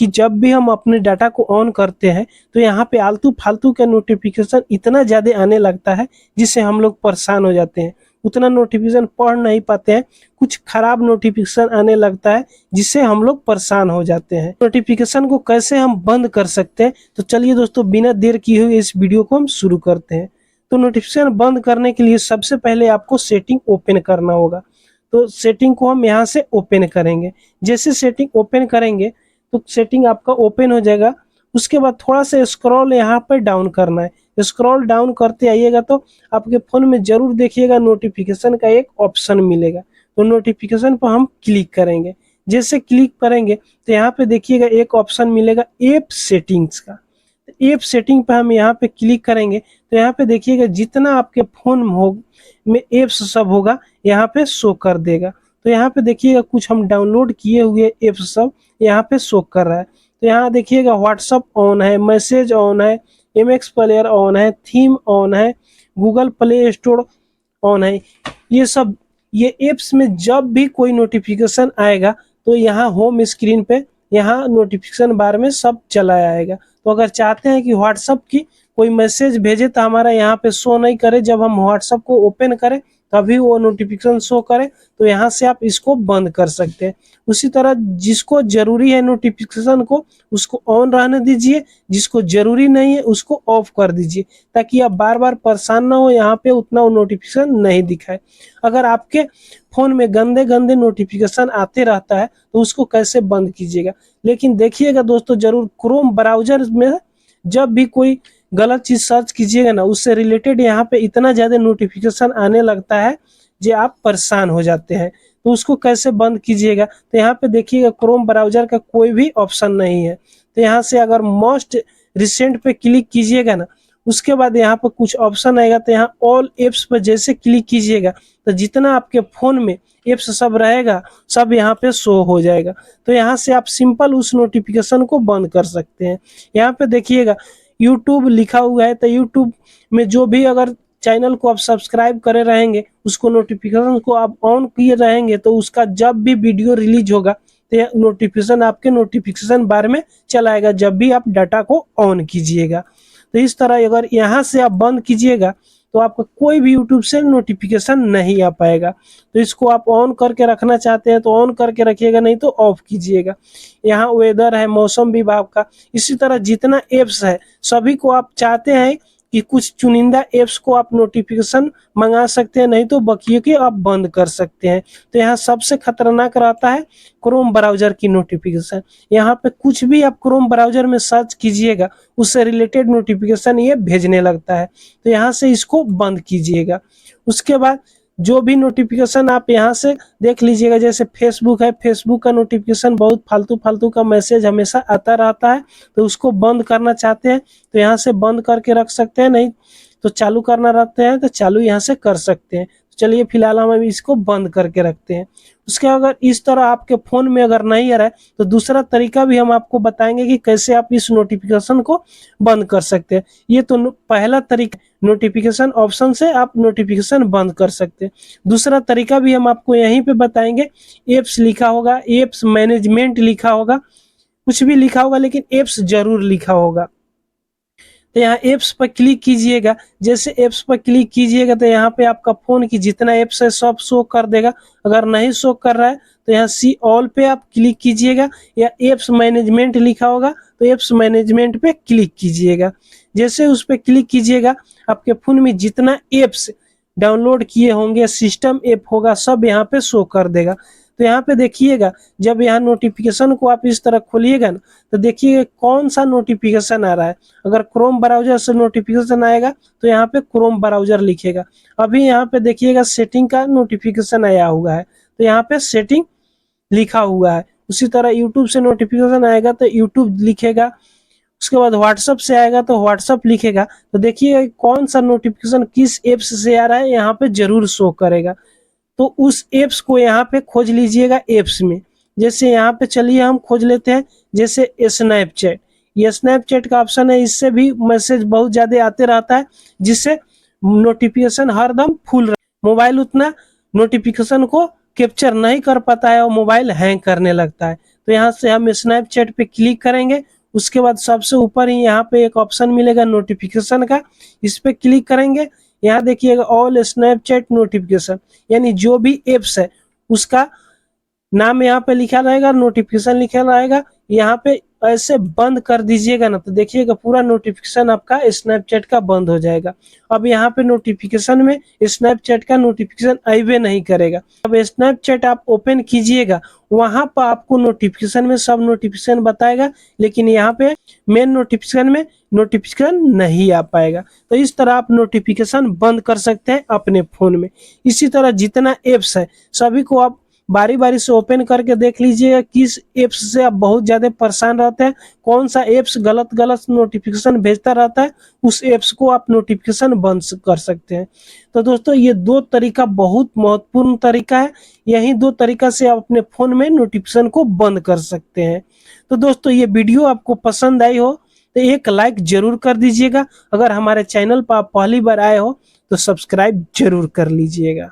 कि जब भी हम अपने डाटा को ऑन करते हैं तो यहाँ पे आलतू फालतू का नोटिफिकेशन इतना ज़्यादा आने लगता है जिससे हम लोग परेशान हो जाते हैं, उतना नोटिफिकेशन पढ़ नहीं पाते हैं, कुछ खराब नोटिफिकेशन आने लगता है जिससे हम लोग परेशान हो जाते हैं। नोटिफिकेशन को कैसे हम बंद कर सकते हैं, तो चलिए दोस्तों बिना देर किए हुए इस वीडियो को हम शुरू करते हैं। तो नोटिफिकेशन बंद करने के लिए सबसे पहले आपको सेटिंग ओपन करना होगा। तो सेटिंग को हम यहाँ से ओपन करेंगे। जैसे सेटिंग ओपन करेंगे तो सेटिंग आपका ओपन हो जाएगा। उसके बाद थोड़ा सा स्क्रॉल यहाँ पर डाउन करना है। स्क्रॉल डाउन करते आइएगा तो आपके फ़ोन में ज़रूर देखिएगा नोटिफिकेशन का एक ऑप्शन मिलेगा। तो नोटिफिकेशन पर हम क्लिक करेंगे। जैसे क्लिक करेंगे तो यहाँ पे देखिएगा एक ऑप्शन मिलेगा ऐप सेटिंग्स का। ऐप सेटिंग पे हम यहाँ पे क्लिक करेंगे तो यहाँ पे देखिएगा जितना आपके फ़ोन में ऐप्स सब होगा यहाँ पे शो कर देगा। तो यहाँ पे देखिएगा कुछ हम डाउनलोड किए हुए ऐप्स सब यहाँ पे शो कर रहा है। तो यहाँ देखिएगा व्हाट्सअप ऑन है, मैसेज ऑन है, MX प्लेयर ऑन है, थीम ऑन है, गूगल प्ले स्टोर ऑन है। ये ऐप्स में जब भी कोई नोटिफिकेशन आएगा तो यहाँ होम स्क्रीन पे यहाँ नोटिफिकेशन बार में सब चला आएगा। तो अगर चाहते हैं कि व्हाट्सअप की कोई मैसेज भेजे तो हमारा यहाँ पे शो नहीं करे, जब हम व्हाट्सअप को ओपन करें तभी वो नोटिफिकेशन शो करे, तो यहाँ से आप इसको बंद कर सकते हैं। उसी तरह जिसको जरूरी है नोटिफिकेशन को उसको ऑन रहने दीजिए, जिसको जरूरी नहीं है उसको ऑफ कर दीजिए, ताकि आप बार बार परेशान ना हो, यहाँ पे उतना वो नोटिफिकेशन नहीं दिखाए। अगर आपके फ़ोन में गंदे गंदे नोटिफिकेशन आते रहता है तो उसको कैसे बंद कीजिएगा। लेकिन देखिएगा दोस्तों ज़रूर क्रोम ब्राउज़र में जब भी कोई गलत चीज़ सर्च कीजिएगा ना, उससे रिलेटेड यहाँ पे इतना ज़्यादा नोटिफिकेशन आने लगता है जो आप परेशान हो जाते हैं। तो उसको कैसे बंद कीजिएगा, तो यहाँ पे देखिएगा क्रोम ब्राउज़र का कोई भी ऑप्शन नहीं है। तो यहाँ से अगर मोस्ट रिसेंट पे क्लिक कीजिएगा ना, उसके बाद यहाँ पर कुछ ऑप्शन आएगा। तो यहाँ ऑल एप्स पर जैसे क्लिक कीजिएगा तो जितना आपके फ़ोन में एप्स सब रहेगा सब यहाँ पे शो हो जाएगा। तो यहाँ से आप सिंपल उस नोटिफिकेशन को बंद कर सकते हैं। यहाँ पे देखिएगा यूट्यूब लिखा हुआ है, तो यूट्यूब में जो भी अगर चैनल को आप सब्सक्राइब करे रहेंगे, उसको नोटिफिकेशन को आप ऑन किए रहेंगे तो उसका जब भी वीडियो रिलीज होगा तो नोटिफिकेशन आपके नोटिफिकेशन बार में चला आएगा जब भी आप डाटा को ऑन कीजिएगा। तो इस तरह अगर यहाँ से आप बंद कीजिएगा तो आपका कोई भी यूट्यूब से नोटिफिकेशन नहीं आ पाएगा। तो इसको आप ऑन करके रखना चाहते हैं तो ऑन करके रखिएगा, नहीं तो ऑफ कीजिएगा। यहाँ वेदर है, मौसम विभाग का, इसी तरह जितना एप्स है सभी को आप चाहते हैं कि कुछ चुनिंदा एप्स को आप नोटिफिकेशन मंगा सकते हैं, नहीं तो बाकी के आप बंद कर सकते हैं। तो यहाँ सबसे खतरनाक रहता है क्रोम ब्राउज़र की नोटिफिकेशन। यहाँ पे कुछ भी आप क्रोम ब्राउज़र में सर्च कीजिएगा उससे रिलेटेड नोटिफिकेशन ये भेजने लगता है। तो यहाँ से इसको बंद कीजिएगा। उसके बाद जो भी नोटिफिकेशन आप यहाँ से देख लीजिएगा, जैसे फेसबुक है, फेसबुक का नोटिफिकेशन बहुत फालतू का मैसेज हमेशा आता रहता है। तो उसको बंद करना चाहते हैं तो यहाँ से बंद करके रख सकते हैं, नहीं तो चालू करना रहते हैं तो चालू यहाँ से कर सकते हैं। चलिए फिलहाल हम इसको बंद करके रखते हैं। उसके अगर इस तरह आपके फ़ोन में अगर नहीं आ रहा है तो दूसरा तरीका भी हम आपको बताएंगे कि कैसे आप इस नोटिफिकेशन को बंद कर सकते हैं। ये तो पहला तरीका, नोटिफिकेशन ऑप्शन से आप नोटिफिकेशन बंद कर सकते हैं। दूसरा तरीका भी हम आपको यहीं पे बताएंगे। एप्स लिखा होगा, एप्स मैनेजमेंट लिखा होगा, कुछ भी लिखा होगा लेकिन एप्स जरूर लिखा होगा। तो यहाँ एप्स पर क्लिक कीजिएगा। जैसे एप्स पर क्लिक कीजिएगा तो यहाँ पे आपका फ़ोन की जितना एप्स है सब शो कर देगा। अगर नहीं शो कर रहा है तो यहाँ सी ऑल पे आप क्लिक कीजिएगा, या एप्स मैनेजमेंट लिखा होगा तो एप्स मैनेजमेंट पे क्लिक कीजिएगा। जैसे उस पर क्लिक कीजिएगा आपके फ़ोन में जितना एप्स डाउनलोड किए होंगे, सिस्टम ऐप होगा, सब यहाँ पे शो कर देगा। तो यहाँ पे देखिएगा जब यहाँ नोटिफिकेशन को आप इस तरह खोलिएगा ना तो देखिएगा कौन सा नोटिफिकेशन आ रहा है। अगर क्रोम ब्राउज़र से नोटिफिकेशन आएगा तो यहाँ पे क्रोम ब्राउज़र लिखेगा। अभी यहाँ पे देखिएगा सेटिंग का नोटिफिकेशन आया हुआ है तो यहाँ पे सेटिंग लिखा हुआ है। उसी तरह यूट्यूब से नोटिफिकेशन आएगा तो यूट्यूब लिखेगा। उसके बाद व्हाट्सअप से आएगा तो व्हाट्सअप लिखेगा। तो देखिए कौन सा नोटिफिकेशन किस ऐप्स से आ रहा है यहाँ पे जरूर शो करेगा। तो उस ऐप्स को यहाँ पे खोज लीजिएगा ऐप्स में। जैसे यहाँ पे चलिए हम खोज लेते हैं, जैसे स्नैपचैट। ये स्नैपचैट का ऑप्शन है, इससे भी मैसेज बहुत ज़्यादा आते रहता है जिससे नोटिफिकेशन हरदम फुल रहा। मोबाइल उतना नोटिफिकेशन को कैप्चर नहीं कर पाता है और मोबाइल हैंग करने लगता है। तो यहाँ से हम स्नैपचैट पे क्लिक करेंगे। उसके बाद सबसे ऊपर ही यहाँ पे एक ऑप्शन मिलेगा नोटिफिकेशन का, इस पे क्लिक करेंगे। यहाँ देखिएगा ऑल स्नैपचैट नोटिफिकेशन, यानी जो भी एप्स है उसका नाम यहाँ पे लिखा रहेगा, नोटिफिकेशन लिखा रहेगा। यहाँ पे ऐसे बंद कर दीजिएगा ना, तो देखिएगा पूरा नोटिफिकेशन आपका स्नैपचैट का बंद हो जाएगा। अब यहाँ पे नोटिफिकेशन में स्नैपचैट का नोटिफिकेशन आइए नहीं करेगा। अब स्नैपचैट आप ओपन कीजिएगा, वहां पर आपको नोटिफिकेशन में सब नोटिफिकेशन बताएगा, लेकिन यहाँ पे मेन नोटिफिकेशन में नोटिफिकेशन नहीं आ पाएगा। तो इस तरह आप नोटिफिकेशन बंद कर सकते हैं अपने फोन में। इसी तरह जितना एप्स है सभी को आप बारी बारी से ओपन करके देख लीजिएगा किस एप्स से आप बहुत ज्यादा परेशान रहते हैं, कौन सा एप्स गलत गलत नोटिफिकेशन भेजता रहता है, उस एप्स को आप नोटिफिकेशन बंद कर सकते हैं। तो दोस्तों ये दो तरीका बहुत महत्वपूर्ण तरीका है, यही दो तरीका से आप अपने फोन में नोटिफिकेशन को बंद कर सकते हैं। तो दोस्तों ये वीडियो आपको पसंद आई हो तो एक लाइक जरूर कर दीजिएगा। अगर हमारे चैनल पर आप पहली बार आए हो तो सब्सक्राइब जरूर कर लीजिएगा।